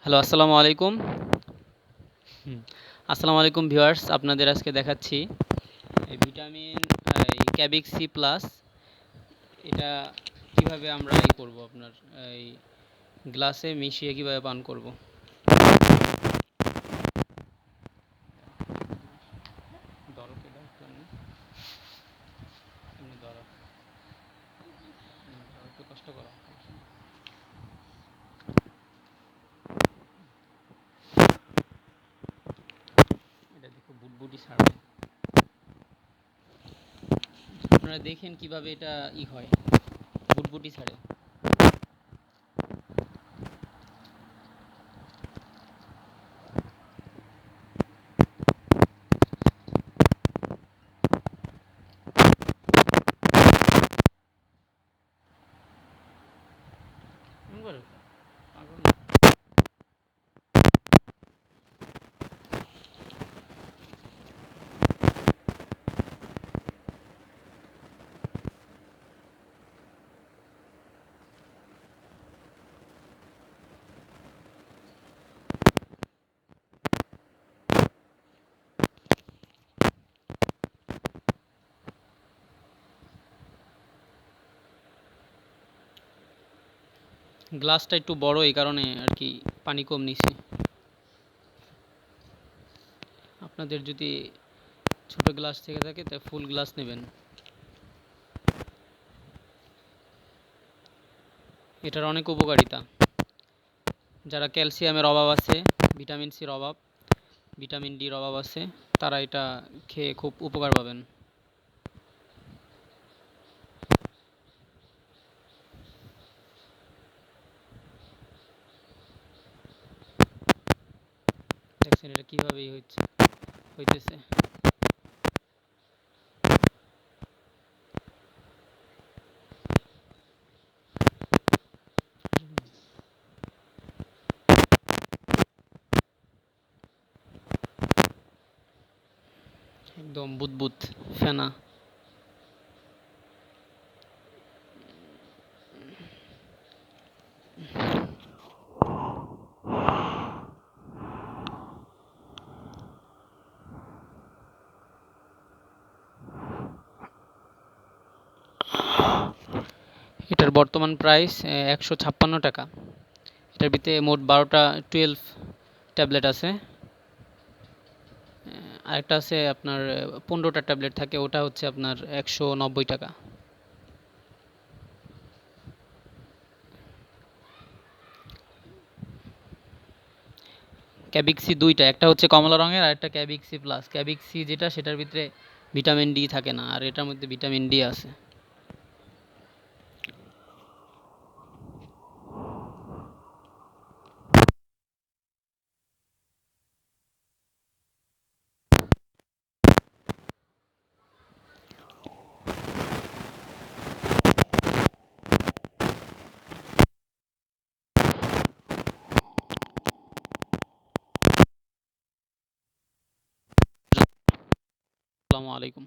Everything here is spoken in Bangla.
হ্যালো, আসসালামু আলাইকুম। হুম, আসসালামু আলাইকুম ভিউয়ার্স, আপনাদের আজকে দেখাচ্ছি এই ভিটামিন ক্যাবিক সি প্লাস। এটা কিভাবে আমরা করব, আপনার এই গ্লাসে মিশিয়ে কিভাবে পান করব। দরকে দরকার নেই, এমনি ধরো, একটু কষ্ট করো। এটা দেখো বুটবুটি ছাড়বে। আপনারা দেখেন কিভাবে এটা হয়, বুটবুটি ছাড়ে। এমন করে? পাগল না। গ্লাসটা একটু বড়, এই কারণে আর কি পানি কম নিছি। আপনাদের যদি ছোট গ্লাস থেকে থাকে তা ফুল গ্লাস নেবেন। এটার অনেক উপকারিতা। যারা ক্যালসিয়ামের অভাব আছে, ভিটামিন সির অভাব, ভিটামিন ডির অভাব আছে, তারা এটা খেয়ে খুব উপকার পাবেন। দেখছেন এটা কীভাবে হইতেছে। একদম বুদবুদ ফেনা। এটার বর্তমান প্রাইস 156 টাকা। এটার ভিতরে মোট 12টা 12 ট্যাবলেট আছে। আরেকটা আছে আপনার 15টা ট্যাবলেট থাকে, ওটা হচ্ছে আপনার 190 টাকা। ক্যাবিক্সি দুইটা, একটা হচ্ছে কমলা রঙের আর একটা ক্যাবিক্সি প্লাস। ক্যাবিক্সি যেটা, সেটার ভিতরে ভিটামিন ডি থাকে না, আর এটার মধ্যে ভিটামিন ডি আছে। আসসালামু আলাইকুম।